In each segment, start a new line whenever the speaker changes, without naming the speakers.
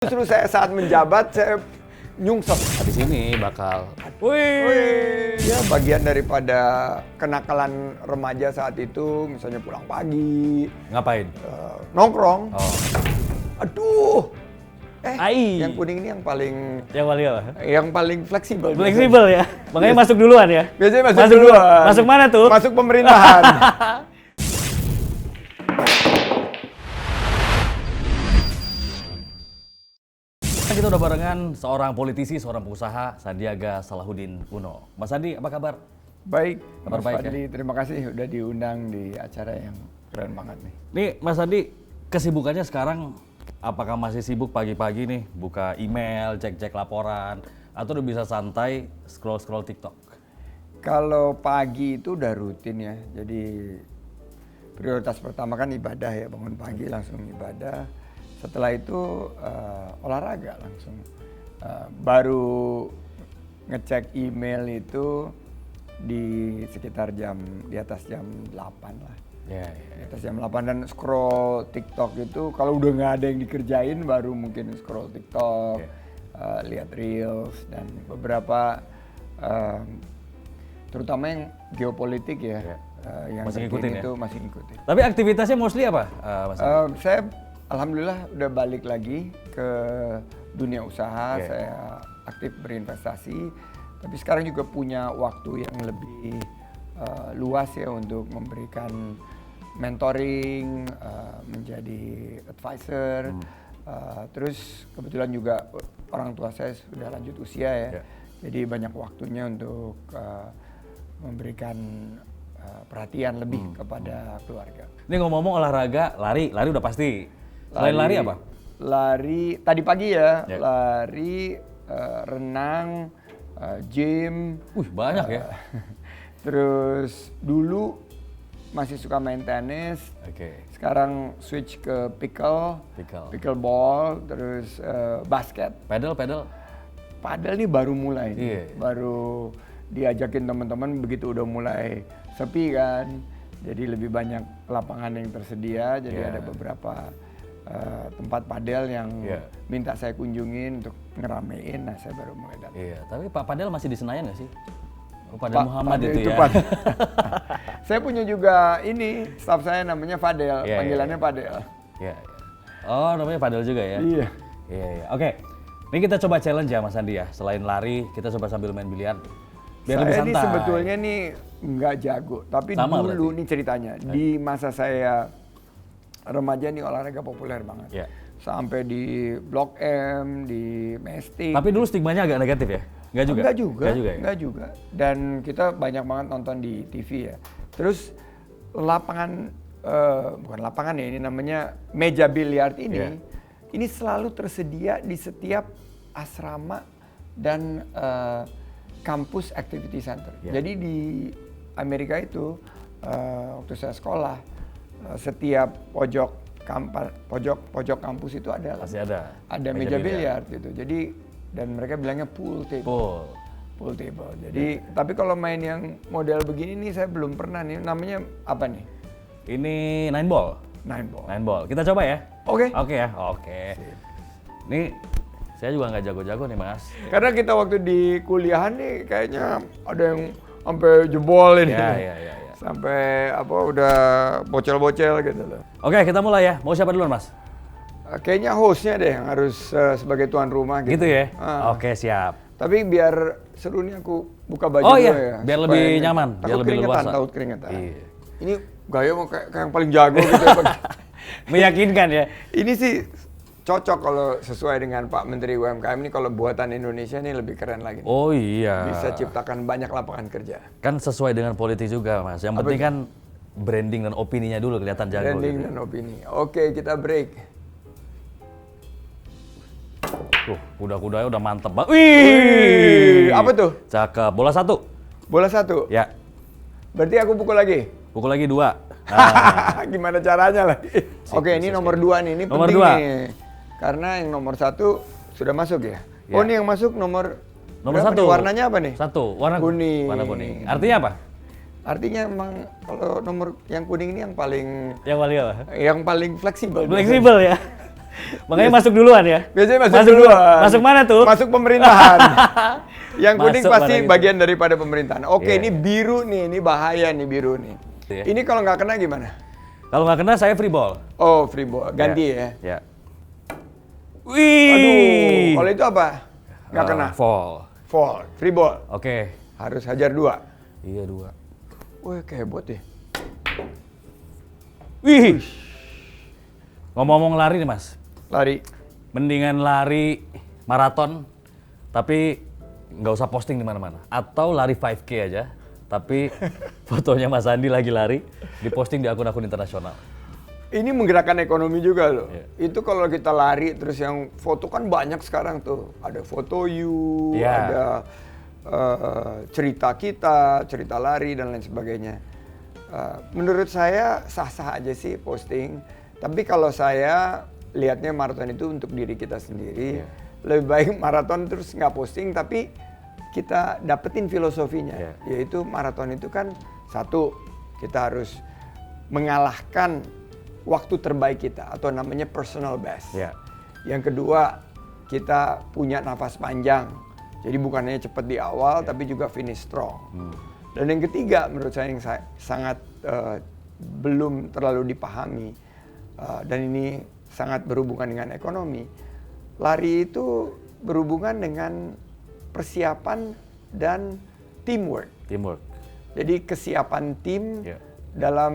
Justru saya saat menjabat, saya nyungsep.
Di sini bakal.
Wih, ya bagian daripada kenakalan remaja saat itu, misalnya pulang pagi,
Ngapain?
nongkrong.
Oh.
Aduh,
Ai.
yang kuning ini yang paling
Yang
fleksibel.
fleksibel ya. Makanya masuk duluan ya.
Biasanya masuk duluan.
Masuk mana tuh?
Masuk pemerintahan.
Kita udah barengan seorang politisi, seorang pengusaha, Sandiaga Salahuddin Uno. Mas Sandi, apa kabar?
Baik,
Kabar
Mas
baik,
Fadli, terima kasih udah diundang di acara yang keren banget nih.
Nih, Mas Sandi, kesibukannya sekarang apakah masih sibuk pagi-pagi nih buka email, cek-cek laporan, atau udah bisa santai scroll-scroll TikTok?
Kalau pagi itu udah rutin ya, jadi prioritas pertama kan ibadah ya, bangun pagi langsung ibadah. Setelah itu olahraga langsung. Baru ngecek email itu di sekitar di atas jam 8 lah.
Ya.
Di atas jam 8 dan scroll TikTok itu kalau udah nggak ada yang dikerjain baru mungkin scroll TikTok, lihat Reels dan beberapa terutama yang geopolitik ya. Yang
Masih ngikutin ya?
itu masih ngikutin.
Tapi aktivitasnya mostly apa, Mas Sandi?
Saya alhamdulillah udah balik lagi ke dunia usaha. Saya aktif berinvestasi, tapi sekarang juga punya waktu yang lebih luas ya untuk memberikan mentoring, menjadi advisor. Terus kebetulan juga orang tua saya sudah lanjut usia ya, jadi banyak waktunya untuk memberikan perhatian lebih kepada keluarga.
Ini ngomong-ngomong olahraga, lari udah pasti. Selain lari apa?
Lari tadi pagi ya, lari, renang, gym.
Banyak ya.
Terus dulu masih suka main tenis. Sekarang switch ke pickleball, terus basket.
Padel.
Padel nih baru mulai, baru diajakin teman-teman begitu udah mulai sepi kan. Jadi lebih banyak lapangan yang tersedia, jadi ada beberapa tempat padel yang minta saya kunjungin untuk ngeramein, nah saya baru mulai datang.
Iya, tapi Pak Padel masih di Senayan nggak sih? Padel Muhammad
Padel
itu ya?
Saya punya juga ini, staff saya namanya Fadel, panggilannya Padel.
Iya. Oh, namanya Padel juga ya?
Iya.
Iya. Oke, ini kita coba challenge ya Mas Andi ya. Selain lari, kita coba sambil main biliar. Biar lebih
Saya ini
santai.
sebetulnya nih nggak jago, tapi
Sama
dulu
berarti.
nih ceritanya, di masa saya remaja nih olahraga populer banget. Sampai di Blok M, di Mestik.
Tapi dulu stigmanya agak negatif ya? Nggak juga?
Nggak juga. Dan kita banyak banget nonton di TV ya. Terus lapangan, bukan lapangan ya, ini namanya meja biliar ini, ini selalu tersedia di setiap asrama dan kampus activity center. Jadi di Amerika itu, waktu saya sekolah, setiap pojok kampus itu ada meja biliar gitu. Jadi dan mereka bilangnya pool table. Jadi tapi kalau main yang model begini nih saya belum pernah nih. Namanya apa nih?
Ini 9 ball. 9 ball. Kita coba ya?
Oke.
Oke ya. Oke. Nih saya juga nggak jago-jago nih Mas.
Karena kita waktu di kuliahan nih kayaknya ada yang sampai jebol ini.
Iya.
Sampai udah bocel-bocel gitu loh.
Oke, kita mulai ya. Mau siapa duluan, Mas?
Kayaknya hostnya deh yang harus sebagai tuan rumah gitu.
Gitu ya? Oke, siap.
Tapi biar seru nih aku buka baju
Oh
dulu
iya,
ya.
biar lebih nyaman, biar lebih leluasa.
Takut keringetan.
Iya.
Ini gaya mau kayak yang paling jago gitu.
Meyakinkan ya?
Ini sih cocok kalau sesuai dengan Pak Menteri UMKM ini, kalau buatan Indonesia ini lebih keren lagi.
Oh iya.
Bisa ciptakan banyak lapangan kerja.
Kan sesuai dengan politik juga, Mas. Yang penting kan branding dan opininya dulu kelihatan jago.
Branding
gitu.
dan opini. Oke, kita break.
Tuh, kuda-kudanya udah mantep banget. Wih!
Apa tuh?
Cakep. Bola 1.
Bola 1?
Ya.
Berarti aku pukul lagi?
Pukul lagi 2. Nah.
Gimana caranya lagi? Oke, ini nomor 2 nih. Ini
nomor
penting
2.
nih. Karena yang nomor 1 sudah masuk ya? Oh, ini yang masuk nomor
1.
Warnanya apa nih?
1. Warna kuning. Warna kuning. Artinya apa?
Artinya emang kalau nomor yang kuning ini yang paling
Yang paling apa?
yang paling fleksibel.
Fleksibel ya. Makanya masuk duluan ya?
Biasanya masuk duluan.
Masuk mana tuh?
Masuk pemerintahan. Yang kuning
Masuk
pasti
mana itu?
bagian daripada pemerintahan. Oke,
Iya.
ini biru nih, ini bahaya nih biru nih.
Iya.
Ini kalau nggak kena gimana?
Kalau nggak kena saya free ball.
Oh, free ball. Ganti ya.
Ya. Wih.
Aduh, kalau itu apa? Nggak kena.
Fall.
Fall, free ball.
Oke.
Harus hajar 2.
Iya 2.
Wih, kehebot ya.
Wih. Ngomong-ngomong lari nih Mas.
Lari.
Mendingan lari maraton, tapi nggak usah posting di mana-mana. Atau lari 5K aja, tapi fotonya Mas Andi lagi lari, diposting di akun-akun internasional.
Ini menggerakkan ekonomi juga loh.
Iya.
Itu kalau kita lari terus yang foto kan banyak sekarang tuh. Ada foto you,
Iya.
ada cerita kita, cerita lari dan lain sebagainya. Menurut saya sah-sah aja sih posting. Tapi kalau saya lihatnya maraton itu untuk diri kita sendiri.
Iya.
Lebih baik maraton terus nggak posting tapi kita dapetin filosofinya.
Iya.
Yaitu maraton itu kan satu, kita harus mengalahkan waktu terbaik kita atau namanya personal best.
Ya.
Yang kedua, kita punya nafas panjang. Jadi bukan hanya cepat di awal tapi juga finish strong. Dan yang ketiga menurut saya yang sangat belum terlalu dipahami dan ini sangat berhubungan dengan ekonomi. Lari itu berhubungan dengan persiapan dan teamwork.
Teamwork.
Jadi kesiapan tim
Ya.
dalam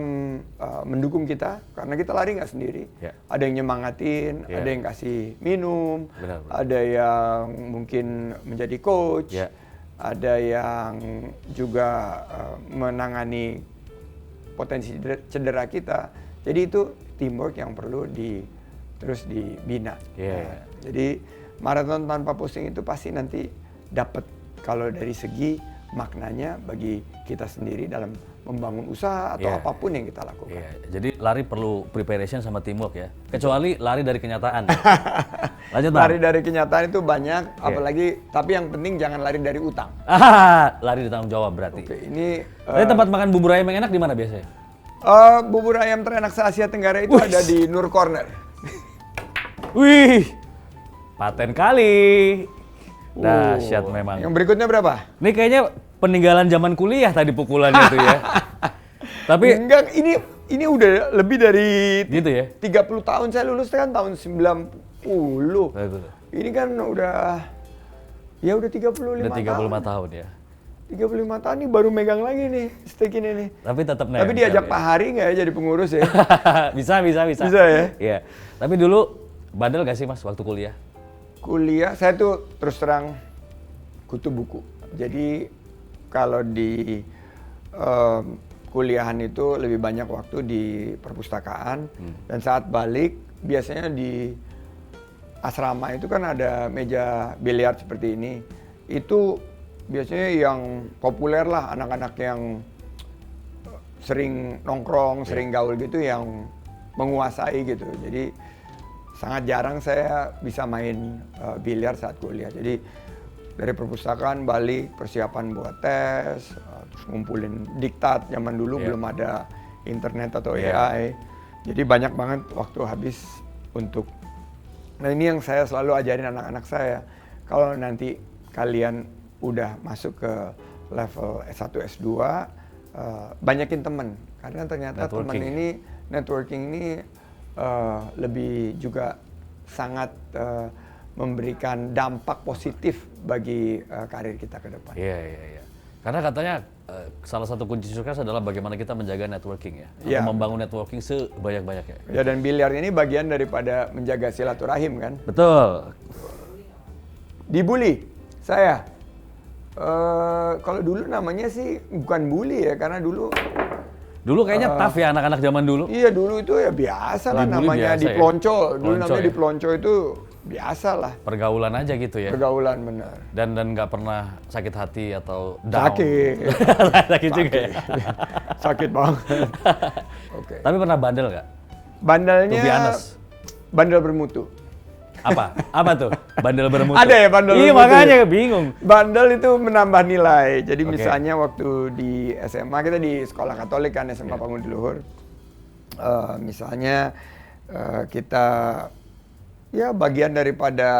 mendukung kita, karena kita lari nggak sendiri.
Ya.
Ada yang nyemangatin,
Ya.
ada yang kasih minum,
Benar.
ada yang mungkin menjadi coach,
Ya.
ada yang juga menangani potensi cedera kita. Jadi itu teamwork yang perlu terus dibina.
Ya.
Nah, jadi maraton tanpa posting itu pasti nanti dapat kalau dari segi maknanya bagi kita sendiri dalam membangun usaha atau
Yeah.
apapun yang kita lakukan.
Iya, jadi lari perlu preparation sama teamwork ya. Kecuali lari dari kenyataan. Lanjut Bang.
Lari dari kenyataan itu banyak, apalagi tapi yang penting jangan lari dari utang.
Lari di tanggung jawab berarti.
Oke, ini
Tapi tempat makan bubur ayam yang enak di mana biasanya?
bubur ayam terenak se-Asia Tenggara itu ada di Nur Corner.
Wih, paten kali. Dahsyat memang.
Yang berikutnya berapa?
Ini kayaknya peninggalan zaman kuliah tadi pukulannya itu ya. Tapi
Enggak, ini udah lebih dari
gitu ya.
30 tahun. Saya lulus kan tahun 90.
Betul.
Ini kan udah 35
Udah 35
tahun.
tahun ya.
35 tahun nih baru megang lagi nih steak ini nih.
Tapi tetap
Tapi diajak Pak Hari nggak ya jadi pengurus ya?
bisa.
Bisa ya?
Iya. Tapi dulu bandel gak sih Mas waktu kuliah?
Kuliah, saya tuh terus terang kutu buku. Jadi kalau di kuliahan itu lebih banyak waktu di perpustakaan. Dan saat balik biasanya di asrama itu kan ada meja biliar seperti ini. Itu biasanya yang populer lah anak-anak yang sering nongkrong, sering gaul gitu yang menguasai gitu. Jadi sangat jarang saya bisa main biliar saat kuliah. Jadi dari perpustakaan balik persiapan buat tes, terus ngumpulin diktat. Zaman dulu belum ada internet atau AI. Jadi banyak banget waktu habis untuk. Nah ini yang saya selalu ajarin anak-anak saya. Kalau nanti kalian udah masuk ke level S1, S2, banyakin temen. Karena ternyata teman ini, networking ini lebih juga sangat memberikan dampak positif bagi karir kita ke depan.
Iya. Karena katanya salah satu kunci sukses adalah bagaimana kita menjaga networking ya.
Iya.
Atau membangun networking sebanyak-banyaknya.
Ya dan biliar ini bagian daripada menjaga silaturahim kan.
Betul.
Dibully saya. Kalau dulu namanya sih bukan bully ya, karena dulu
kayaknya tough ya anak-anak zaman dulu.
iya dulu itu ya biasa lah
Dibully
namanya
biasa ya?
dipelonco. Dulu
Pelonco
namanya
ya?
dipelonco itu biasa lah.
Pergaulan aja gitu ya.
Pergaulan benar.
Dan nggak pernah sakit hati atau down.
Sakit.
Sakit juga ya.
Sakit banget. Oke.
Tapi pernah bandel nggak?
Bandelnya
To be honest.
bandel bermutu.
Apa? Apa tuh? Bandel bermutu.
Ada ya bandel
Iya
bermutu
makanya
ya?
bingung.
Bandel itu menambah nilai. Jadi
Oke.
misalnya waktu di SMA, kita di sekolah Katolik kan, SMA Panggung di Luhur. Misalnya kita Ya bagian daripada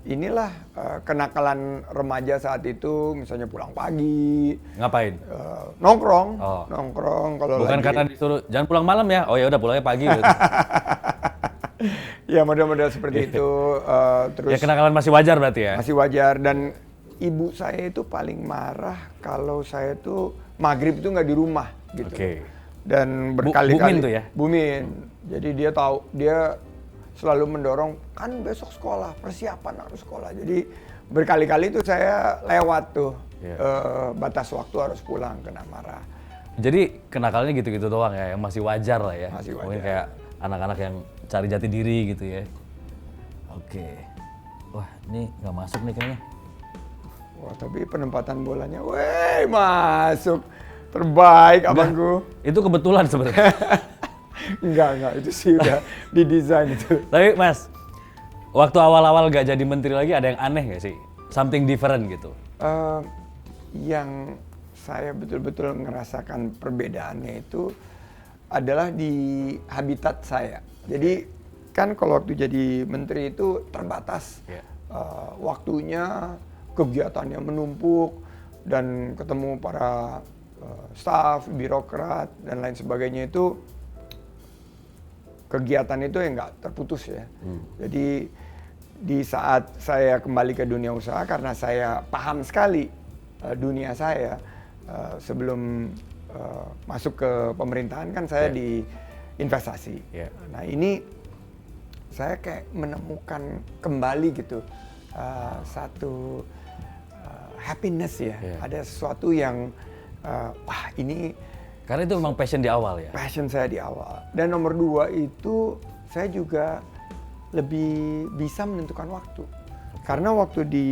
inilah kenakalan remaja saat itu, misalnya pulang pagi,
Ngapain?
nongkrong,
Oh.
nongkrong kalau
Bukan
lagi.
karena disuruh jangan pulang malam ya. Oh ya udah pulangnya pagi gitu.
Ya model-model seperti itu, terus
Ya kenakalan masih wajar berarti ya.
masih wajar. Dan ibu saya itu paling marah kalau saya tuh maghrib itu nggak di rumah gitu.
Oke.
Dan
Bu
berkali-kali.
Min tuh ya?
Bumin. Jadi dia tahu, dia selalu mendorong, kan besok sekolah, persiapan harus sekolah. Jadi berkali-kali itu saya lewat tuh, batas waktu harus pulang, kena marah.
Jadi kenakalnya gitu-gitu doang ya, yang masih wajar lah ya.
Masih
Mungkin
wajar.
kayak anak-anak yang cari jati diri gitu ya. Oke. Wah ini nggak masuk nih kayaknya.
Wah tapi penempatan bolanya, weh masuk. Terbaik abangku.
Itu kebetulan sebenarnya.
Enggak, itu sih udah didesain itu.
Tapi Mas, waktu awal-awal gak jadi menteri lagi ada yang aneh gak sih? Something different gitu?
Yang saya betul-betul ngerasakan perbedaannya itu adalah di habitat saya. Jadi kan kalau waktu jadi menteri itu terbatas.
Yeah.
Waktunya, kegiatannya menumpuk, dan ketemu para staf, birokrat, dan lain sebagainya itu kegiatan itu yang nggak terputus ya. Jadi di saat saya kembali ke dunia usaha, karena saya paham sekali dunia saya sebelum masuk ke pemerintahan kan saya di investasi. Nah ini saya kayak menemukan kembali gitu satu happiness ya. Ada sesuatu yang wah ini
Karena itu memang passion di awal ya?
passion saya di awal. Dan nomor 2 itu saya juga lebih bisa menentukan waktu. Karena waktu di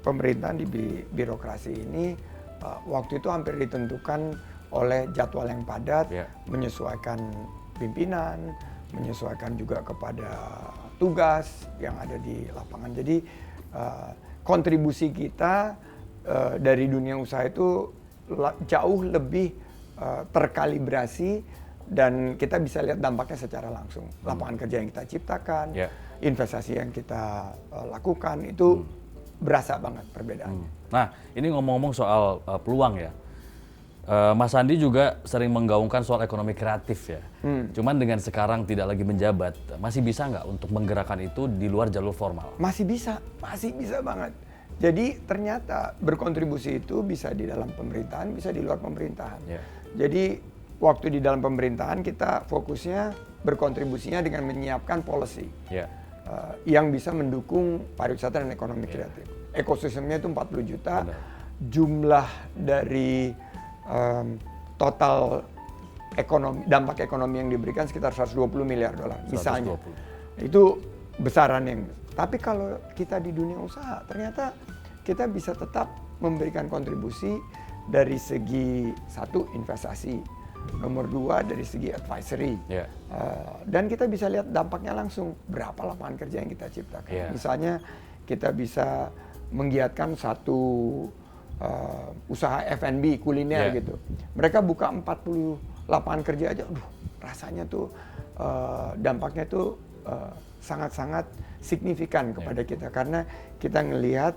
pemerintahan, di birokrasi ini, waktu itu hampir ditentukan oleh jadwal yang padat, menyesuaikan pimpinan, menyesuaikan juga kepada tugas yang ada di lapangan. Jadi kontribusi kita dari dunia usaha itu jauh lebih terkalibrasi, dan kita bisa lihat dampaknya secara langsung. Lapangan kerja yang kita ciptakan, investasi yang kita lakukan, itu berasa banget perbedaannya.
Nah, ini ngomong-ngomong soal peluang ya. Mas Sandi juga sering menggaungkan soal ekonomi kreatif ya. Cuman dengan sekarang tidak lagi menjabat, masih bisa nggak untuk menggerakkan itu di luar jalur formal?
Masih bisa banget. Jadi ternyata berkontribusi itu bisa di dalam pemerintahan, bisa di luar pemerintahan. Jadi waktu di dalam pemerintahan kita fokusnya berkontribusinya dengan menyiapkan policy yang bisa mendukung pariwisata dan ekonomi kreatif. Ekosistemnya itu 40 juta, jumlah dari total dampak ekonomi yang diberikan sekitar 120 miliar dolar misalnya. 120. Itu besaran yang. Tapi kalau kita di dunia usaha, ternyata kita bisa tetap memberikan kontribusi dari segi satu investasi, nomor 2 dari segi advisory, dan kita bisa lihat dampaknya langsung berapa lapangan kerja yang kita ciptakan. Misalnya kita bisa menggiatkan satu usaha F&B kuliner gitu, mereka buka 40 lapangan kerja aja, rasanya tuh dampaknya tuh sangat-sangat signifikan kepada kita, karena kita ngelihat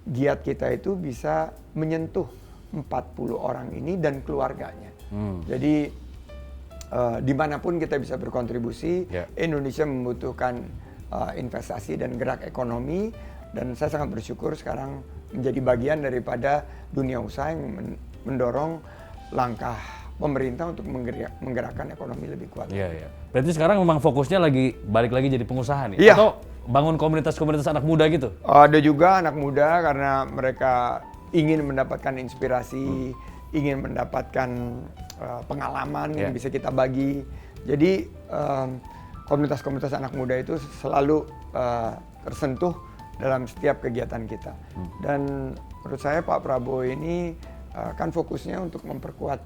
giat kita itu bisa menyentuh 40 orang ini dan keluarganya. Jadi dimanapun kita bisa berkontribusi, Indonesia membutuhkan investasi dan gerak ekonomi, dan saya sangat bersyukur sekarang menjadi bagian daripada dunia usaha yang mendorong langkah pemerintah untuk menggerakkan ekonomi lebih kuat.
Berarti sekarang memang fokusnya lagi balik lagi jadi pengusaha nih? Atau bangun komunitas-komunitas anak muda gitu?
Ada juga anak muda karena mereka ingin mendapatkan inspirasi, ingin mendapatkan pengalaman yang bisa kita bagi. Jadi komunitas-komunitas anak muda itu selalu tersentuh dalam setiap kegiatan kita. Dan menurut saya Pak Prabowo ini kan fokusnya untuk memperkuat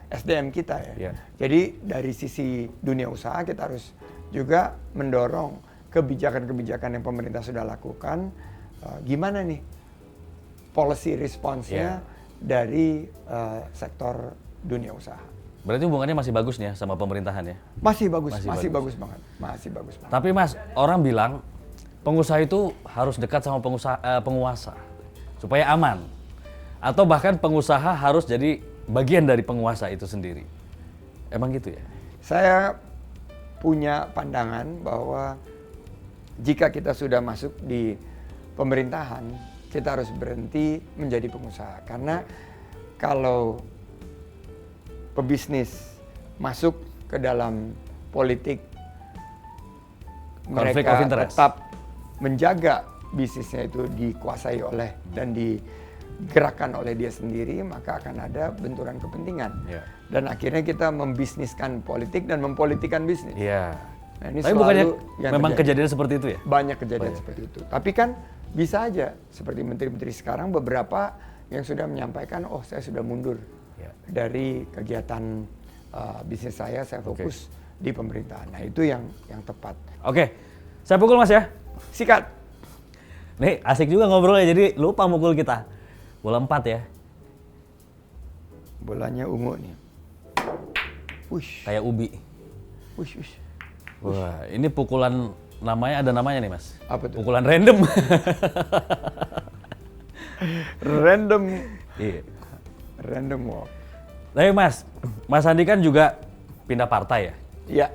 SDM kita ya. Jadi dari sisi dunia usaha kita harus juga mendorong kebijakan-kebijakan yang pemerintah sudah lakukan. Gimana nih policy response-nya dari sektor dunia usaha.
Berarti hubungannya masih bagus nih ya sama pemerintahan ya?
Masih bagus,
Masih
masih
bagus.
bagus banget, masih bagus banget.
Tapi Mas, orang bilang pengusaha itu harus dekat sama penguasa supaya aman. Atau bahkan pengusaha harus jadi bagian dari penguasa itu sendiri. Emang gitu ya?
Saya punya pandangan bahwa jika kita sudah masuk di pemerintahan, kita harus berhenti menjadi pengusaha. Karena kalau pebisnis masuk ke dalam politik,
Konflik
mereka
of interest.
tetap menjaga bisnisnya itu dikuasai oleh dan digerakkan oleh dia sendiri, maka akan ada benturan kepentingan.
Iya.
Dan akhirnya kita membisniskan politik dan mempolitikan bisnis.
Iya.
Nah, ini
Tapi
selalu
bukannya
yang
memang
terjadi.
kejadian seperti itu ya?
Banyak kejadian seperti itu. Tapi kan bisa aja seperti menteri-menteri sekarang beberapa yang sudah menyampaikan, oh saya sudah mundur
Ya.
dari kegiatan bisnis saya fokus di pemerintahan. Nah itu yang tepat.
Oke, saya pukul Mas ya.
Sikat.
Nih asik juga ngobrolnya, jadi lupa mukul kita. Bola 4 ya,
Bolanya ungu nih. Wush,
kayak ubi.
wush, wush.
Wah, ini pukulan ada namanya nih Mas.
Apa tuh?
Pukulan random.
Random,
Iya.
random walk.
Tapi Mas Andi kan juga pindah partai ya.
Ya,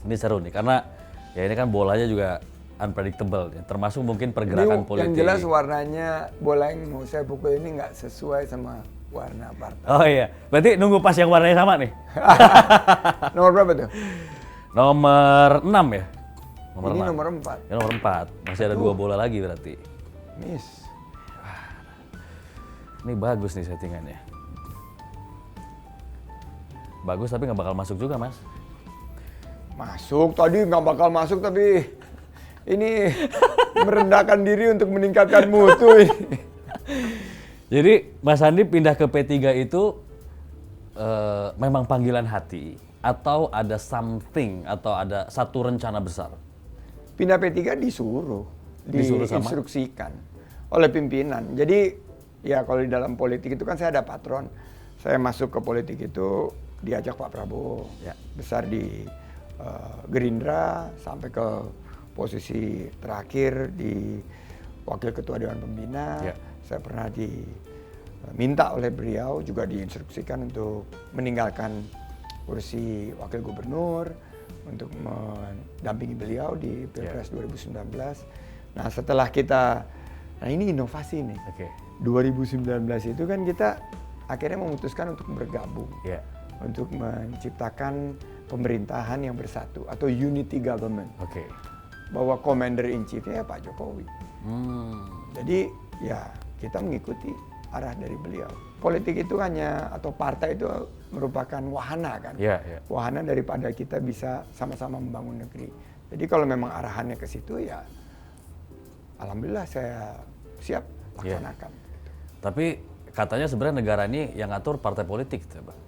Ini seru nih karena ya ini kan bolanya juga unpredictable ya. Termasuk mungkin pergerakan
ini
politik.
yang jelas warnanya bola yang mau saya pukul ini nggak sesuai sama warna partai.
Oh iya, berarti nunggu pas yang warnanya sama nih.
Nomor berapa tuh?
Nomor 6 ya?
Ini
6.
nomor 4.
Ya, nomor 4. Masih ada 2 bola lagi berarti.
Miss.
Ini bagus nih settingannya. Bagus tapi nggak bakal masuk juga Mas.
Masuk, tadi nggak bakal masuk tapi ini merendahkan diri untuk meningkatkan mutu ini.
Jadi Mas Andi pindah ke P3 itu memang panggilan hati atau ada something atau ada satu rencana besar?
Pindah P3 disuruh
Sama?
diinstruksikan oleh pimpinan. Jadi ya kalau di dalam politik itu kan saya ada patron. Saya masuk ke politik itu diajak Pak Prabowo,
Ya.
besar di Gerindra sampai ke posisi terakhir di Wakil Ketua Dewan Pembina.
Ya.
Saya pernah diminta oleh beliau juga diinstruksikan untuk meninggalkan kursi Wakil Gubernur untuk mendampingi beliau di Pilpres 2019. Nah setelah nah ini inovasi nih.
Oke.
2019 itu kan kita akhirnya memutuskan untuk bergabung.
Ya.
Untuk menciptakan pemerintahan yang bersatu atau unity government.
Oke.
Bahwa commander in chief-nya Pak Jokowi. Jadi ya kita mengikuti arah dari beliau. Politik itu atau partai itu merupakan wahana kan.
Ya, ya.
Wahana daripada kita bisa sama-sama membangun negeri. Jadi kalau memang arahannya ke situ ya alhamdulillah saya siap laksanakan.
Tapi katanya sebenarnya negara ini yang ngatur partai politik, Bang.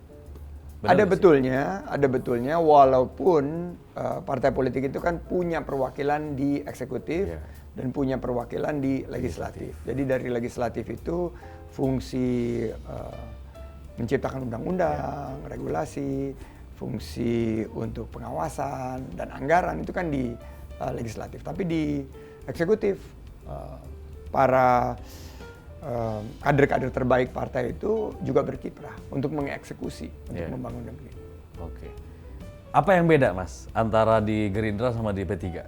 Benar
Ada
nggak sih?
ada betulnya walaupun partai politik itu kan punya perwakilan di eksekutif
Iya.
dan punya perwakilan di legislatif. Jadi dari legislatif itu fungsi menciptakan undang-undang, regulasi, fungsi untuk pengawasan dan anggaran itu kan di legislatif. Tapi di eksekutif para kader-kader terbaik partai itu juga berkiprah untuk mengeksekusi, untuk membangun negeri.
Oke. Apa yang beda, Mas, antara di Gerindra sama di P3?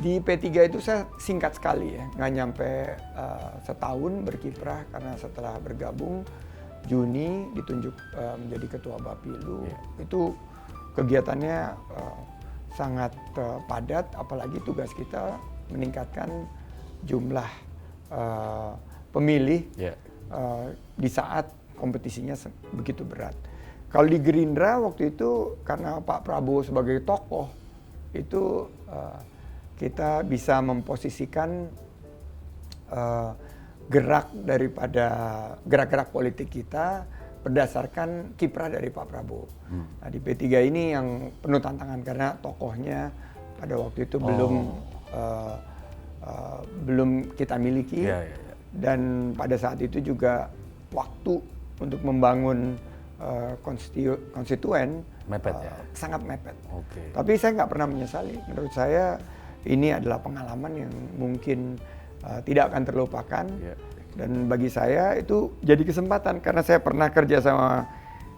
Di P3 itu saya singkat sekali ya, nggak nyampe setahun berkiprah karena setelah bergabung Juni ditunjuk menjadi ketua Bapilu. Itu kegiatannya sangat padat, apalagi tugas kita meningkatkan jumlah pemilih di saat kompetisinya begitu berat. Kalau di Gerindra waktu itu karena Pak Prabowo sebagai tokoh itu kita bisa memposisikan gerak-gerak politik kita berdasarkan kiprah dari Pak Prabowo. Nah, di P3 ini yang penuh tantangan karena tokohnya pada waktu itu belum kita miliki dan pada saat itu juga waktu untuk membangun konstituen
Mepet ya?
sangat mepet.
Oke.
Tapi saya nggak pernah menyesali. Menurut saya ini adalah pengalaman yang mungkin tidak akan terlupakan.
Yeah.
Dan bagi saya itu jadi kesempatan karena saya pernah kerja sama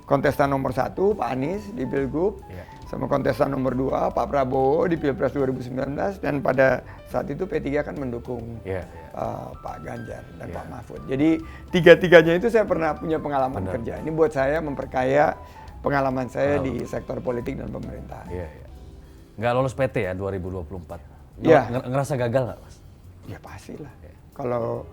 kontestan nomor 1 Pak Anies di Pilgub,
Yeah.
sama kontestan nomor 2 Pak Prabowo di Pilpres 2019, dan pada saat itu P3 kan mendukung
Yeah.
Pak Ganjar dan
Yeah.
Pak Mahfud. Jadi tiga-tiganya itu saya pernah punya pengalaman
Benar.
kerja. Ini buat saya memperkaya pengalaman saya di sektor politik dan pemerintahan.
Iya, iya. Nggak lolos PT ya 2024?
Iya.
Ngerasa gagal nggak, Mas?
Ya pastilah. Kalau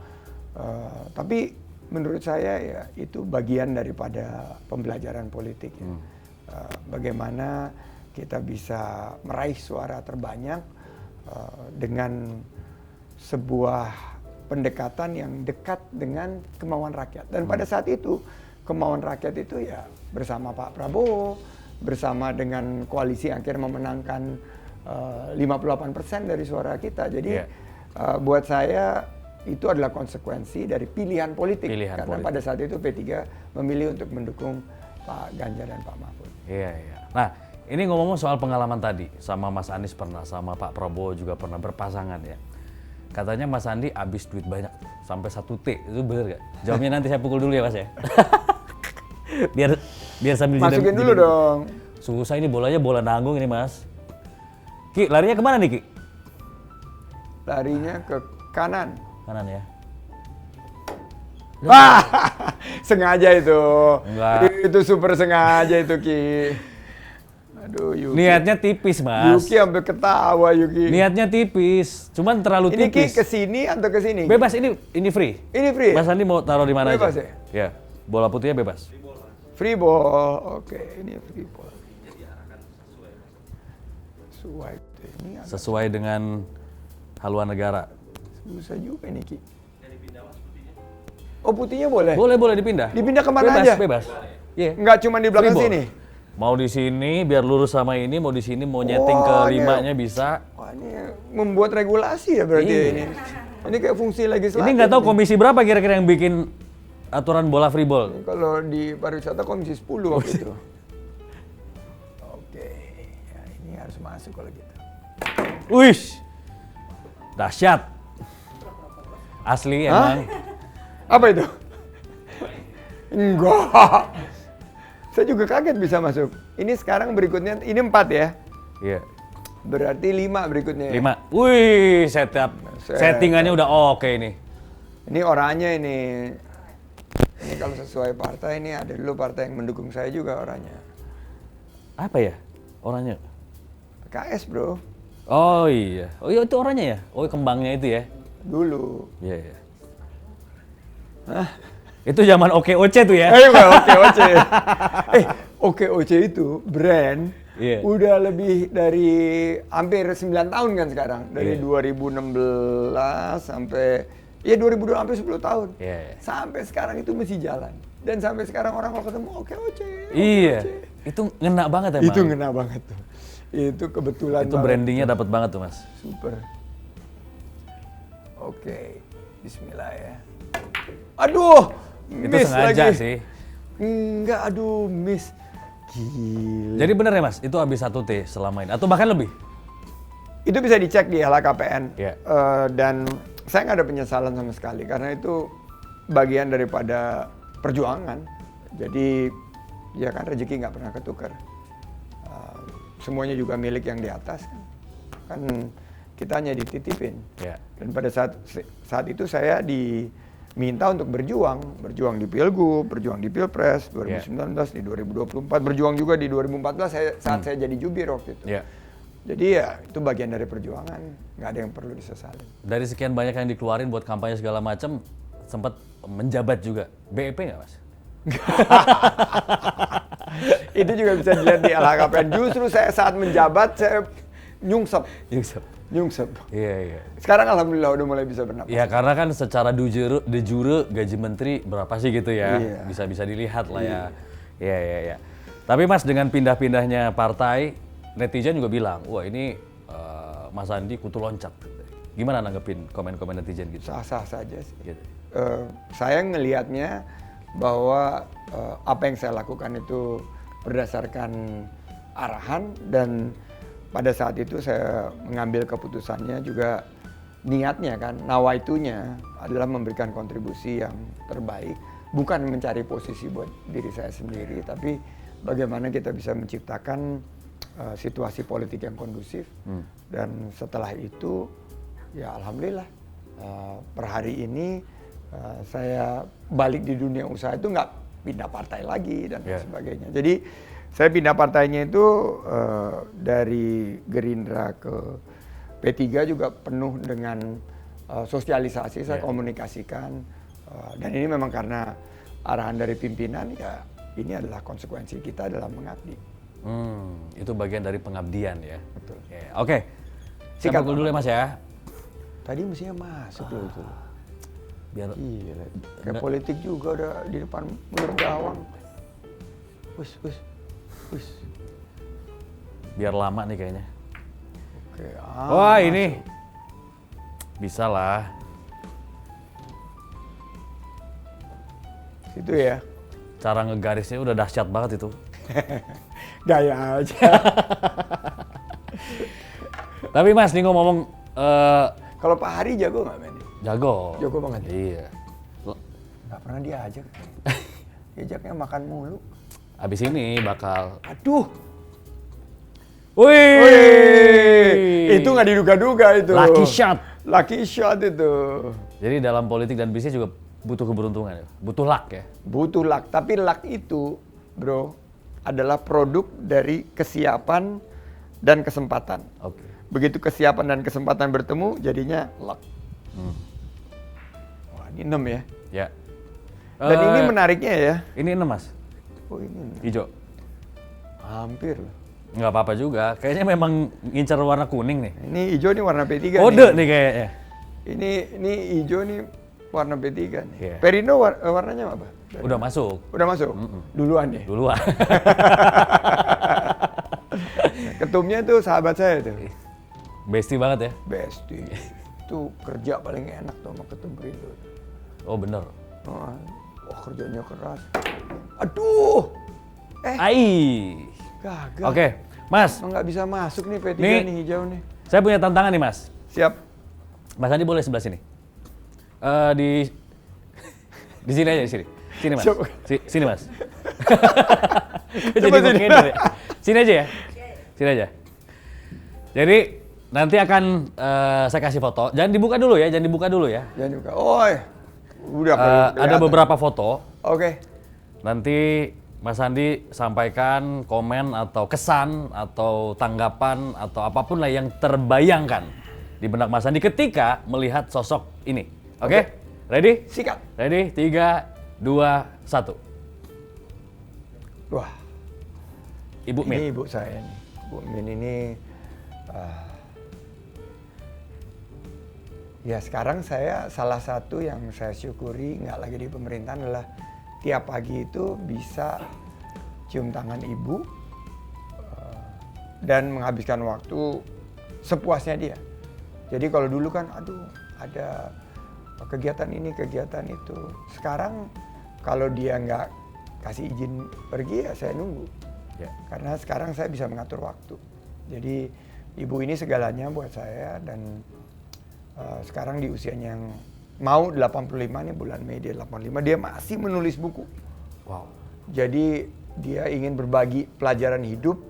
tapi menurut saya ya itu bagian daripada pembelajaran politik. Ya. Bagaimana kita bisa meraih suara terbanyak dengan sebuah pendekatan yang dekat dengan kemauan rakyat. Dan pada saat itu kemauan rakyat itu ya bersama Pak Prabowo, bersama dengan koalisi yang akhirnya memenangkan 58% dari suara kita. Jadi buat saya itu adalah konsekuensi dari pilihan politik. Karena pada saat itu P3 memilih untuk mendukung Pak Ganjar dan Pak Mahfud.
Iya, iya. Nah, ini ngomong soal pengalaman tadi, sama Mas Anies pernah, sama Pak Prabowo juga pernah berpasangan ya. Katanya Mas Andi habis duit banyak, sampai 1 T, itu bener gak? Jawabnya nanti saya pukul dulu ya Mas ya. biar sambil
masukin dulu dong.
Susah ini bolanya bola nanggung ini Mas. Ki, larinya kemana nih Ki?
Larinya ke kanan.
Kanan ya.
Wah, sengaja itu.
Enggak.
Itu super sengaja itu Ki. Aduh, Yuki.
Niatnya tipis Mas.
Yuki sampai ketawa Yuki.
Niatnya tipis, cuman terlalu
Ini Ki
tipis.
ke sini atau ke sini?
Bebas, ini free.
Ini free.
Mas Andi mau taruh di mana
Bebas
aja?
ya?
Ya, bola putihnya bebas.
Free ball. Oke, ini free ball. Sesuai. Ini agak
Sesuai dengan haluan negara.
susah juga nih Ki. Oh, putihnya boleh?
Boleh dipindah.
Dipindah kemana
bebas,
aja?
Bebas. Iya.
Nggak cuma di belakang
Free ball.
sini?
Mau di sini biar lurus sama ini, mau di sini mau nyeting ke
Oh, ini-
5-nya bisa.
Wah, ini membuat regulasi ya berarti
Iya.
ini. Ini kayak fungsi legislatif.
Ini nggak tahu
nih.
komisi berapa kira-kira yang bikin aturan bola free ball.
Kalau di pariwisata komisi 10 waktu itu. Oke, ya ini harus masuk kalau gitu.
Wih, dahsyat. Asli emang.
Apa itu? Enggak. Saya juga kaget bisa masuk. Ini sekarang berikutnya, ini 4 ya?
Iya.
Berarti 5 berikutnya.
5. Wih, settingannya udah oke ini.
Ini oranye ini. Ini kalau sesuai partai, ini ada dulu partai yang mendukung saya juga oranye.
Apa ya? Orangnya.
PKS bro,
Oh iya. Oh iya itu orangnya ya? Oh kembangnya itu ya?
dulu.
Iya, iya. Itu zaman OKOC tuh ya?
Ayo OKOC. OKOC itu brand
Iya.
udah lebih dari hampir 9 tahun kan sekarang. Dari
Iya.
2016 sampai, ya 2002 sampai 10 tahun.
Iya, iya.
Sampai sekarang itu masih jalan. Dan sampai sekarang orang kalau ketemu OKOC.
Iya. Itu ngena banget emang.
Itu ngena banget tuh. Itu kebetulan
Itu
banget.
brandingnya dapat banget tuh mas.
Super. Oke, bismillah ya. Aduh,
Itu
miss
sengaja
lagi.
sih.
Enggak, aduh, miss. Gila.
Jadi bener ya mas, itu habis 1 T selama ini? Atau bahkan lebih?
Itu bisa dicek di LHKPN.
Iya.
Dan saya nggak ada penyesalan sama sekali, karena itu bagian daripada perjuangan. Jadi, ya kan rezeki nggak pernah ketukar. Semuanya juga milik yang di atas. Kan kita hanya dititipin.
Iya.
Dan pada saat itu saya diminta untuk berjuang di Pilgub, berjuang di Pilpres 2019, di 2024, berjuang juga di 2014 saat saya jadi jubir waktu itu.
Iya.
Jadi ya itu bagian dari perjuangan, nggak ada yang perlu disesali.
Dari sekian banyak yang dikeluarin buat kampanye segala macam, sempat menjabat juga. BEP nggak mas?
Itu juga bisa dilihat di LHKPN. Justru saya saat menjabat saya nyungsep. Nyungsep.
Iya, iya.
Sekarang alhamdulillah udah mulai bisa bernapas.
Ya karena kan secara de jure gaji menteri berapa sih gitu ya,
Iya.
bisa dilihat lah ya. Iya, iya, iya. Tapi mas dengan pindah-pindahnya partai, netizen juga bilang, wah ini Mas Andi kutu loncat. Gimana nanggepin komen-komen netizen gitu?
Sah-sah saja sih.
Gitu.
Saya ngelihatnya bahwa apa yang saya lakukan itu berdasarkan arahan, dan pada saat itu saya mengambil keputusannya juga niatnya kan, nawaitunya adalah memberikan kontribusi yang terbaik, bukan mencari posisi buat diri saya sendiri, tapi bagaimana kita bisa menciptakan situasi politik yang kondusif. Dan setelah itu ya alhamdulillah per hari ini saya balik di dunia usaha itu nggak pindah partai lagi dan sebagainya. Jadi saya pindah partainya itu dari Gerindra ke P3 juga penuh dengan sosialisasi, saya komunikasikan, dan ini memang karena arahan dari pimpinan, ya ini adalah konsekuensi kita dalam mengabdi.
Itu bagian dari pengabdian ya.
Betul.
Oke. Saya pukul dulu ya Mas ya.
Tadi mestinya masuk loh itu.
Biar
Gila, kayak politik juga udah di depan mulut gawang. Wis.
biar lama nih kayaknya.
Oke.
Wah, ini bisa lah.
Itu ya.
Cara ngegarisnya udah dahsyat banget itu.
Gaya aja.
Tapi Mas, nih ngomong
Kalau Pak Hari jago nggak men?
jago.
Jago banget.
Iya.
Nggak pernah diajak. Diajaknya makan mulu.
Abis ini bakal.
Aduh.
Wih.
Itu nggak diduga-duga itu.
Lucky shot.
Lucky shot itu.
Jadi dalam politik dan bisnis juga butuh keberuntungan, ya? Butuh luck ya.
Butuh luck, tapi luck itu, bro, adalah produk dari kesiapan dan kesempatan.
Oke.
Begitu kesiapan dan kesempatan bertemu, jadinya luck. Wah, ini 6 ya.
Ya.
Dan ini menariknya ya.
Ini 6 Mas.
Oh, ini 6.
Hijau.
Hampir loh.
Nggak apa-apa juga. Kayaknya memang ngincar warna kuning nih.
Ini hijau nih warna P3
Kode nih kayaknya.
Ini hijau nih warna P3 nih.
Yeah.
Perindo warnanya apa?
Udah masuk.
Udah masuk? Duluan nih.
Duluan.
Ketumnya tuh sahabat saya tuh.
Bestie banget ya.
Bestie. Itu kerja paling enak tuh sama ketum Perindo.
Oh bener.
Wah, kerjanya keras. Aduh.
Ai.
Gagal.
Oke, Mas.
Nggak bisa masuk nih P3 nih hijau nih.
Saya punya tantangan nih Mas.
Siap.
Mas Andi boleh sebelah sini. Di sini aja, di sini. Sini Mas. Sini Mas. Jadi
sini.
ya. Sini aja ya. Sini aja. Jadi nanti akan saya kasih foto. Jangan dibuka dulu ya, jangan dibuka dulu ya.
Jangan dibuka. Oh, udah.
Ada beberapa foto.
Oke.
Nanti Mas Andi sampaikan komen atau kesan atau tanggapan atau apapun lah yang terbayangkan di benak Mas Andi ketika melihat sosok ini. Oke? Ready?
Sikat.
Ready? 3, 2, 1.
Wah.
Ibu Min.
Ini ibu saya nih. Bu Min ini ya sekarang saya salah satu yang saya syukuri nggak lagi di pemerintahan adalah tiap pagi itu bisa cium tangan ibu dan menghabiskan waktu sepuasnya dia. Jadi kalau dulu kan aduh ada kegiatan ini, kegiatan itu. Sekarang kalau dia nggak kasih izin pergi ya saya nunggu.
Ya.
Karena sekarang saya bisa mengatur waktu. Jadi ibu ini segalanya buat saya dan sekarang di usianya yang mau 85 nih, bulan Mei dia 85, dia masih menulis buku.
Wow.
Jadi dia ingin berbagi pelajaran hidup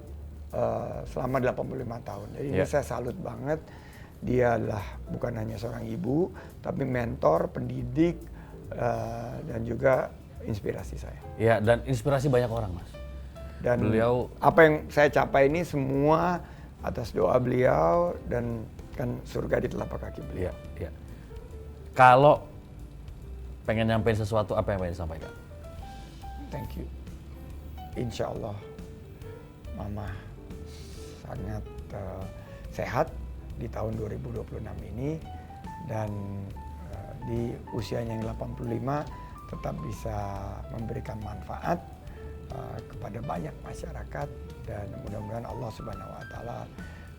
selama 85 tahun. Jadi ini saya salut banget. Dia adalah bukan hanya seorang ibu, tapi mentor, pendidik, dan juga inspirasi saya.
Ya, dan inspirasi banyak orang, Mas.
Dan
beliau,
apa yang saya capai ini semua atas doa beliau dan kan surga di telapak kaki beliau.
ya. Kalau pengen nyampein sesuatu, apa yang pengen disampaikan?
Thank you. Insya Allah, Mama sangat sehat di tahun 2026 ini dan di usianya yang 85 tetap bisa memberikan manfaat kepada banyak masyarakat dan mudah-mudahan Allah Subhanahu wa taala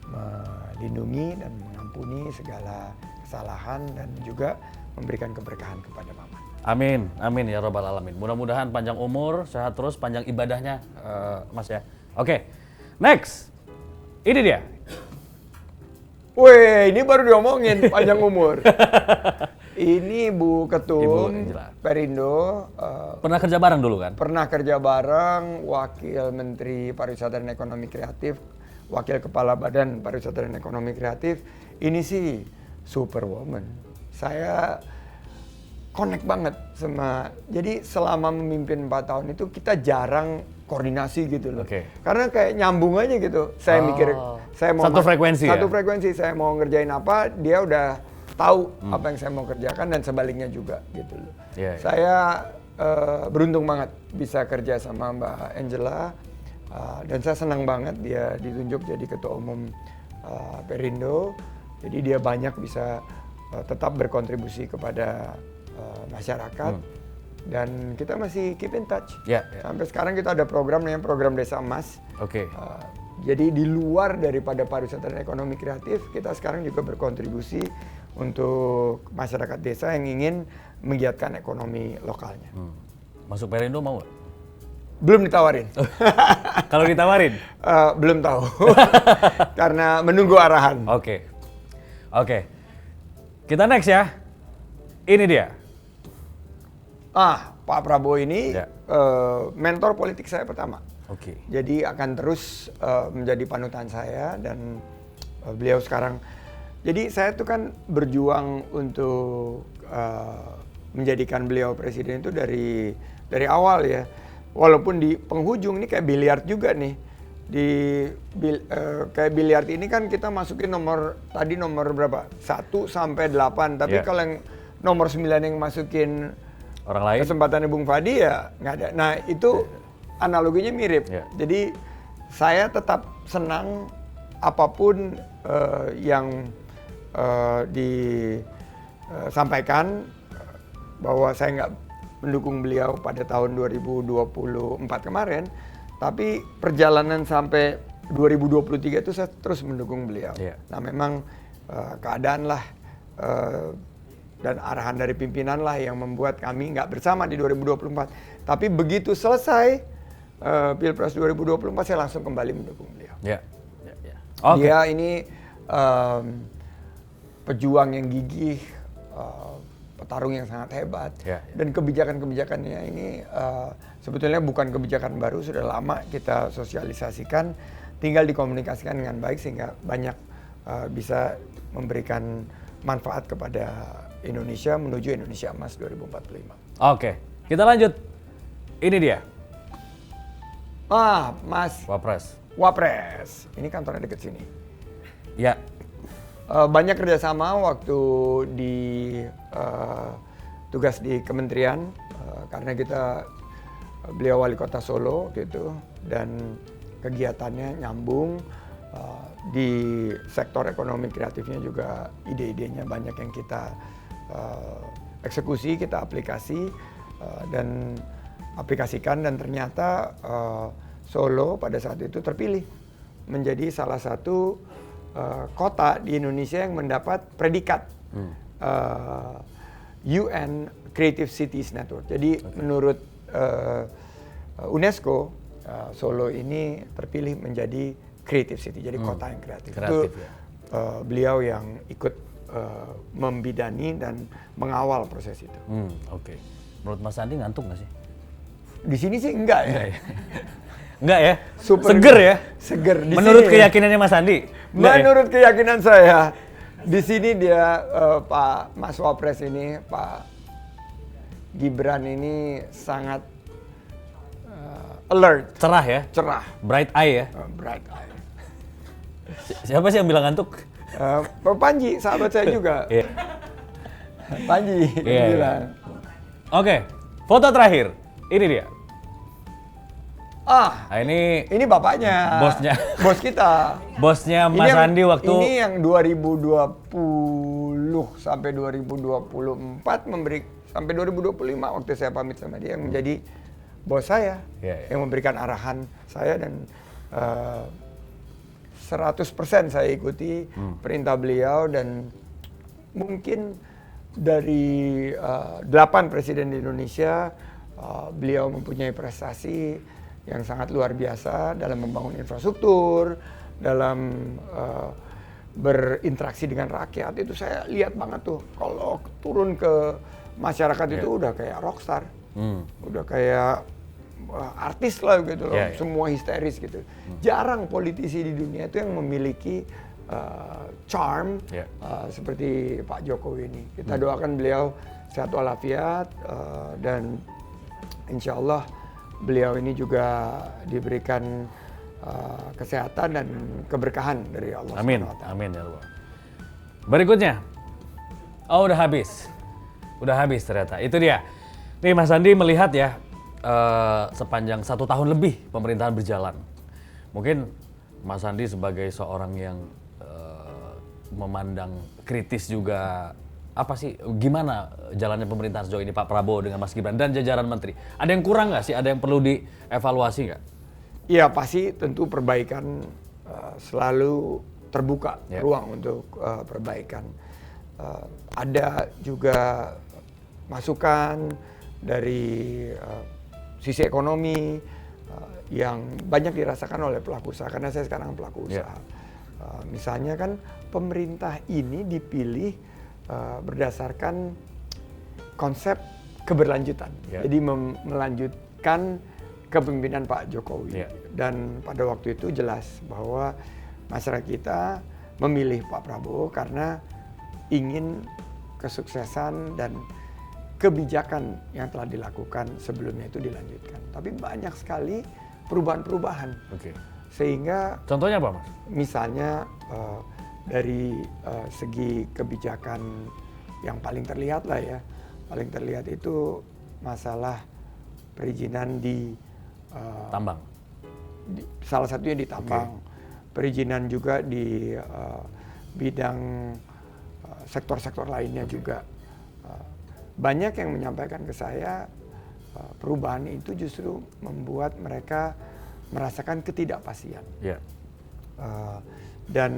melindungi dan mengampuni segala kesalahan dan juga memberikan keberkahan kepada Maman.
Amin, amin ya robbal alamin. Mudah-mudahan panjang umur, sehat terus, panjang ibadahnya, Mas ya. Oke, next, ini dia.
Wih, ini baru diomongin panjang umur. Ini Bu Ketum
Ibu Angela.
Perindo.
Pernah kerja bareng dulu kan?
Pernah kerja bareng, Wakil Menteri Pariwisata dan Ekonomi Kreatif, Wakil Kepala Badan Pariwisata dan Ekonomi Kreatif. Ini sih superwoman. Saya connect banget sama, jadi selama memimpin 4 tahun itu kita jarang koordinasi gitu loh.
Oke.
Karena kayak nyambung aja gitu. Saya mikir, saya mau
satu frekuensi
satu
ya?
frekuensi, saya mau ngerjain apa, dia udah tahu apa yang saya mau kerjakan dan sebaliknya juga gitu loh.
Iya, iya.
Saya beruntung banget bisa kerja sama Mbak Angela dan saya senang banget dia ditunjuk jadi Ketua Umum Perindo. Jadi dia banyak bisa tetap berkontribusi kepada masyarakat dan kita masih keep in touch.
Ya, ya.
Sampai sekarang kita ada program namanya program Desa Emas.
Oke.
Jadi di luar daripada pariwisata dan ekonomi kreatif, kita sekarang juga berkontribusi untuk masyarakat desa yang ingin menggiatkan ekonomi lokalnya.
Masuk Perindo mau nggak?
Belum ditawarin.
Kalau ditawarin?
Belum tahu. Karena menunggu arahan.
Oke. Oke. Kita next ya. Ini dia.
Pak Prabowo ini
Ya.
mentor politik saya pertama.
Oke.
Jadi akan terus menjadi panutan saya dan beliau sekarang. Jadi saya tuh kan berjuang untuk menjadikan beliau presiden itu dari awal ya. Walaupun di penghujung ini kayak biliar juga nih. Kayak biliar ini kan kita masukin nomor berapa? 1 sampai 8. Tapi
Yeah.
kalau yang nomor 9 yang masukin
Orang lain?
kesempatannya Bung Fadi ya nggak ada. Nah itu analoginya mirip.
Yeah.
Jadi saya tetap senang apapun yang disampaikan bahwa saya nggak mendukung beliau pada tahun 2024 kemarin, tapi perjalanan sampai 2023 itu saya terus mendukung beliau.
Yeah.
Nah memang keadaan lah dan arahan dari pimpinan lah yang membuat kami nggak bersama di 2024. Tapi begitu selesai Pilpres 2024 saya langsung kembali mendukung beliau.
Ya. Oke.
Dia ini pejuang yang gigih, petarung yang sangat hebat,
Ya.
dan kebijakan-kebijakannya ini sebetulnya bukan kebijakan baru, sudah lama kita sosialisasikan, tinggal dikomunikasikan dengan baik sehingga banyak bisa memberikan manfaat kepada Indonesia menuju Indonesia Emas 2045.
Oke, kita lanjut. Ini dia,
Mas
Wapres.
Wapres, ini kantornya deket sini.
Ya.
Banyak kerjasama waktu di tugas di kementerian karena beliau wali kota Solo gitu dan kegiatannya nyambung di sektor ekonomi kreatifnya juga ide-idenya banyak yang kita eksekusi, kita aplikasikan dan ternyata Solo pada saat itu terpilih menjadi salah satu kota di Indonesia yang mendapat predikat UN Creative Cities Network. Jadi menurut UNESCO, Solo ini terpilih menjadi Creative City, jadi kota yang kreatif.
Kreatif,
Itu
ya.
beliau yang ikut membidani dan mengawal proses itu.
Oke. Menurut Mas Andi ngantuk nggak sih?
Di sini sih enggak ya.
Enggak ya?
Super
Seger ya?
Seger. Di
Menurut
sini ya.
keyakinannya Mas Andi? Enggak ya?
Menurut keyakinan saya, di sini dia Pak Mas Wapres ini, Pak Gibran ini sangat alert,
Cerah ya?
cerah,
Bright eye ya?
bright eye.
Siapa sih yang bilang ngantuk?
Pak Panji, sahabat saya juga.
Iya.
Panji
Iya,
bilang.
Oke, foto terakhir. Ini dia.
Nah,
ini
bapaknya.
Bosnya.
Bos kita.
Bosnya Mas Andi waktu...
Ini yang 2020 sampai 2024 sampai 2025 waktu saya pamit sama dia yang menjadi bos saya. Yang memberikan arahan saya dan 100% saya ikuti perintah beliau dan mungkin dari 8 presiden di Indonesia, beliau mempunyai prestasi yang sangat luar biasa dalam membangun infrastruktur, dalam berinteraksi dengan rakyat. Itu saya lihat banget tuh, kalau turun ke masyarakat itu udah kayak rockstar, udah kayak artis lah gitu loh, semua histeris gitu. Jarang politisi di dunia itu yang memiliki charm seperti Pak Jokowi ini. Kita doakan beliau sehat walafiat dan insya Allah beliau ini juga diberikan kesehatan dan keberkahan dari Allah
Amin,
SWT.
amin ya Allah. Berikutnya, udah habis ternyata. Itu dia. Nih Mas Andi melihat ya, sepanjang 1 tahun lebih pemerintahan berjalan. Mungkin Mas Andi sebagai seorang yang memandang kritis juga, apa sih, gimana jalannya pemerintahan sejauh ini Pak Prabowo dengan Mas Gibran dan jajaran menteri? Ada yang kurang nggak sih? Ada yang perlu dievaluasi nggak?
Iya, pasti tentu perbaikan selalu terbuka ruang untuk perbaikan. Ada juga masukan dari sisi ekonomi yang banyak dirasakan oleh pelaku usaha, karena saya sekarang pelaku usaha. Misalnya kan pemerintah ini dipilih berdasarkan konsep keberlanjutan. Jadi melanjutkan kepemimpinan Pak Jokowi. Dan pada waktu itu jelas bahwa masyarakat kita memilih Pak Prabowo karena ingin kesuksesan dan kebijakan yang telah dilakukan sebelumnya itu dilanjutkan. Tapi banyak sekali perubahan-perubahan. Sehingga
contohnya apa, Mas?
Misalnya dari segi kebijakan yang paling terlihat lah ya. Paling terlihat itu masalah perizinan di
tambang.
Salah satunya di tambang. Perizinan juga di bidang sektor-sektor lainnya juga. Banyak yang menyampaikan ke saya perubahan itu justru membuat mereka merasakan ketidakpastian. Dan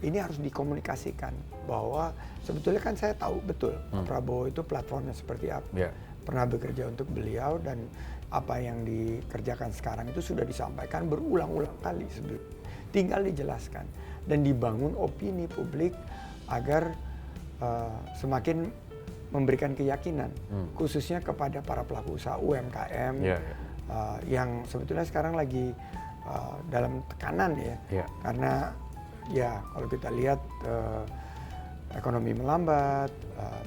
ini harus dikomunikasikan bahwa sebetulnya kan saya tahu betul Pak Prabowo itu platformnya seperti apa. Pernah bekerja untuk beliau dan apa yang dikerjakan sekarang itu sudah disampaikan berulang-ulang kali sebelum. Tinggal dijelaskan dan dibangun opini publik agar semakin memberikan keyakinan, khususnya kepada para pelaku usaha UMKM yang sebetulnya sekarang lagi dalam tekanan ya, karena ya kalau kita lihat ekonomi melambat,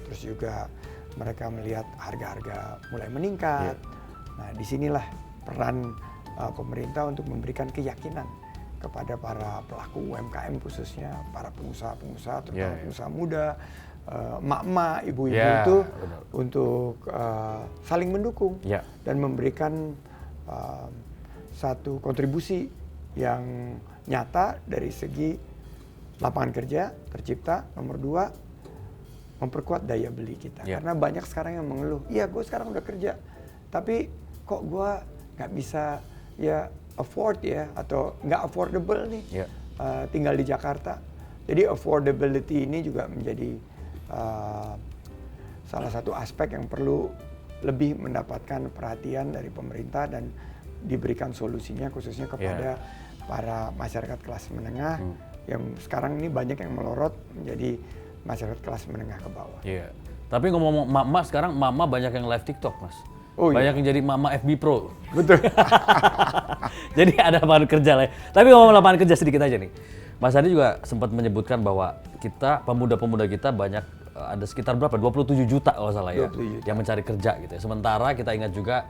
terus juga mereka melihat harga-harga mulai meningkat. Nah, disinilah peran pemerintah untuk memberikan keyakinan kepada para pelaku UMKM khususnya para pengusaha-pengusaha, terutama pengusaha muda, emak-emak, ibu-ibu itu untuk saling mendukung dan memberikan satu kontribusi yang nyata dari segi lapangan kerja tercipta. Nomor 2, memperkuat daya beli kita. Karena banyak sekarang yang mengeluh, iya gue sekarang udah kerja, tapi kok gue nggak bisa ya afford ya, atau nggak affordable nih tinggal di Jakarta. Jadi affordability ini juga menjadi salah satu aspek yang perlu lebih mendapatkan perhatian dari pemerintah dan diberikan solusinya khususnya kepada para masyarakat kelas menengah yang sekarang ini banyak yang melorot menjadi masyarakat kelas menengah ke bawah.
Tapi ngomong mama sekarang mama banyak yang live TikTok, Mas. Banyak yang jadi mama FB Pro.
Betul.
Jadi ada lapangan kerja lah. Tapi ngomong lapangan kerja sedikit aja nih. Mas Andi juga sempat menyebutkan bahwa kita, pemuda-pemuda kita banyak, ada sekitar berapa? 27 juta kalau salah ya, yang mencari kerja gitu ya. Sementara kita ingat juga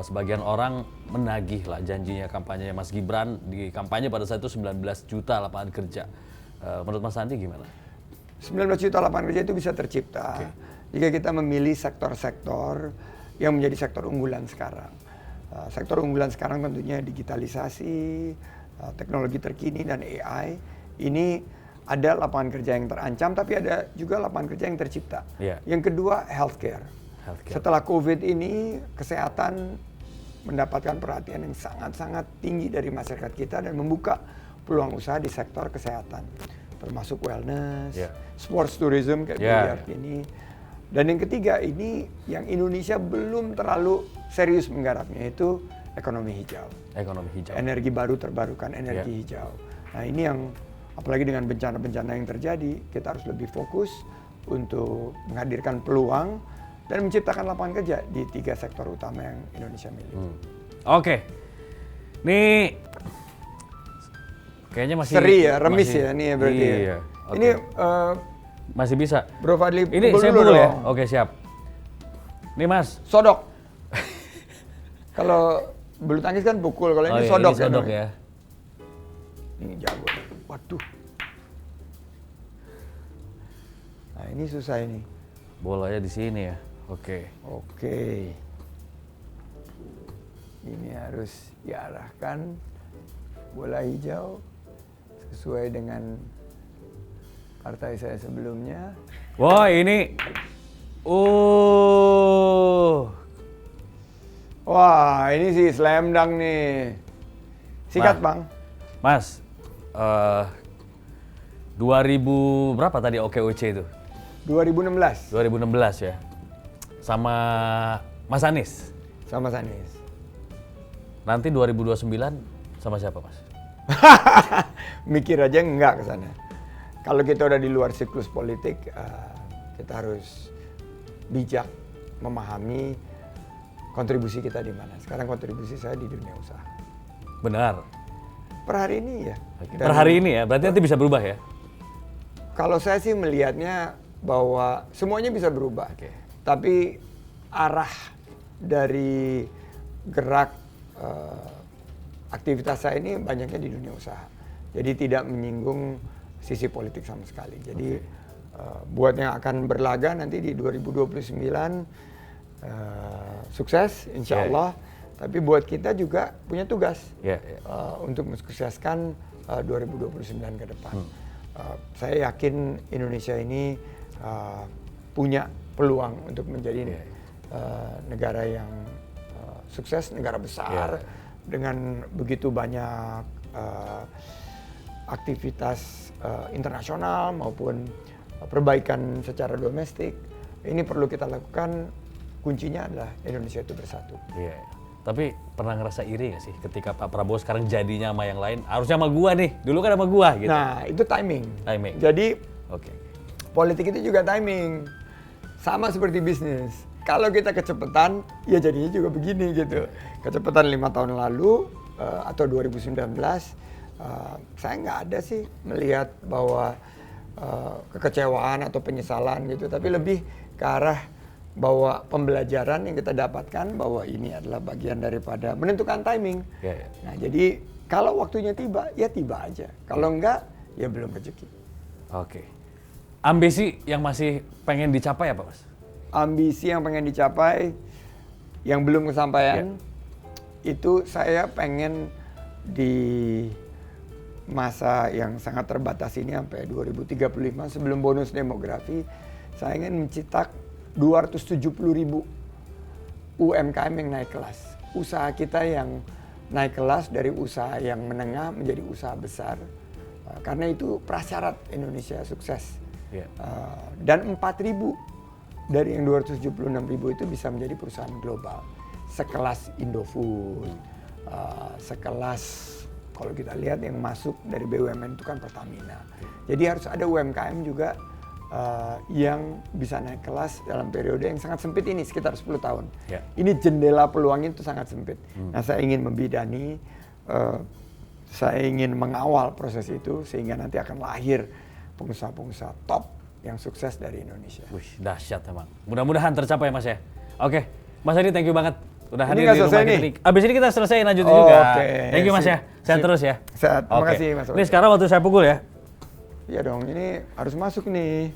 sebagian orang menagih lah janjinya kampanyenya Mas Gibran di kampanye pada saat itu 19 juta lapangan kerja. Menurut Mas Andi gimana?
19 juta lapangan kerja itu bisa tercipta jika kita memilih sektor-sektor yang menjadi sektor unggulan sekarang. Sektor unggulan sekarang tentunya digitalisasi, teknologi terkini dan AI. Ini ada lapangan kerja yang terancam, tapi ada juga lapangan kerja yang tercipta. Yang kedua, healthcare. Setelah COVID ini, kesehatan mendapatkan perhatian yang sangat-sangat tinggi dari masyarakat kita dan membuka peluang usaha di sektor kesehatan, termasuk wellness, sports tourism kayak biliar ini. Dan yang ketiga ini yang Indonesia belum terlalu serius menggarapnya itu ekonomi hijau.
Ekonomi hijau.
Energi baru terbarukan, energi hijau. Nah ini yang apalagi dengan bencana-bencana yang terjadi, kita harus lebih fokus untuk menghadirkan peluang dan menciptakan lapangan kerja di 3 sektor utama yang Indonesia miliki.
Oke, nih kayaknya masih
seri ya, remis ya ini ya berarti.
Iya.
Ya.
Oke.
Ini
masih bisa.
Bro Fadli,
Ini
pukul
saya
dulu
pukul ya.
dong.
Oke siap. Nih Mas.
Sodok. Kalau bulu tangkis kan pukul, kalau ini sodok.
Ini sodok ya.
Ini jago. Waduh. Nah ini susah ini.
Bolanya di sini ya. Oke.
Oke. Ini harus diarahkan bola hijau sesuai dengan partai saya sebelumnya.
Wah ini.
Wah ini sih slam dunk nih. Sikat Bang.
Mas, 2000 berapa tadi OKOC itu?
2016.
2016 ya. Sama Mas Anies.
Sama Sanis.
Nanti 2029 sama siapa Mas?
Mikir aja enggak ke sana. Kalau kita udah di luar siklus politik, kita harus bijak memahami kontribusi kita di mana. Sekarang kontribusi saya di dunia usaha.
Benar.
Per hari ini ya.
Per hari ini ya, berarti nanti bisa berubah ya?
Kalau saya sih melihatnya bahwa semuanya bisa berubah. Tapi arah dari gerak aktivitas saya ini banyaknya di dunia usaha. Jadi tidak menyinggung sisi politik sama sekali. Jadi buat yang akan berlaga nanti di 2029 sukses insya Allah. Tapi buat kita juga punya tugas untuk mensukseskan 2029 ke depan. Saya yakin Indonesia ini punya peluang untuk menjadi negara yang sukses, negara besar dengan begitu banyak aktivitas internasional maupun perbaikan secara domestik. Ini perlu kita lakukan. Kuncinya adalah Indonesia itu bersatu.
Tapi pernah ngerasa iri gak sih ketika Pak Prabowo sekarang jadinya sama yang lain? Harusnya sama gua nih, dulu kan sama gua gitu.
Nah, itu timing.
Timing.
Jadi, politik itu juga timing. Sama seperti bisnis. Kalau kita kecepatan, ya jadinya juga begini gitu. Kecepatan 5 tahun lalu atau 2019, saya nggak ada sih melihat bahwa kekecewaan atau penyesalan gitu. Tapi lebih ke arah bahwa pembelajaran yang kita dapatkan bahwa ini adalah bagian daripada menentukan timing. Nah, jadi kalau waktunya tiba, ya tiba aja. Kalau enggak, ya belum rezeki.
Ambisi yang masih pengen dicapai apa, Mas?
Ambisi yang pengen dicapai, yang belum kesampaian, itu saya pengen di masa yang sangat terbatas ini sampai 2035 sebelum bonus demografi, saya ingin mencetak 270.000 UMKM yang naik kelas. Usaha kita yang naik kelas dari usaha yang menengah menjadi usaha besar. Karena itu prasyarat Indonesia sukses. Dan 4.000 dari yang 276.000 itu bisa menjadi perusahaan global. Sekelas Indofood, sekelas kalau kita lihat yang masuk dari BUMN itu kan Pertamina. Jadi harus ada UMKM juga yang bisa naik kelas dalam periode yang sangat sempit ini, sekitar 10 tahun. Ini jendela peluangnya itu sangat sempit. Nah, saya ingin membidani, saya ingin mengawal proses itu sehingga nanti akan lahir pengusaha-pengusaha top yang sukses dari Indonesia.
Wih, dahsyat emang. Mudah-mudahan tercapai, Mas ya. Oke, Mas Adi, thank you banget. Udah hadir di rumah kita nih. Abis ini kita selesai lanjutin juga. Thank you, Mas ya. Sehat terus ya.
Sehat, terima kasih Mas.
Ini sekarang waktu saya pukul ya.
Iya dong, ini harus masuk nih.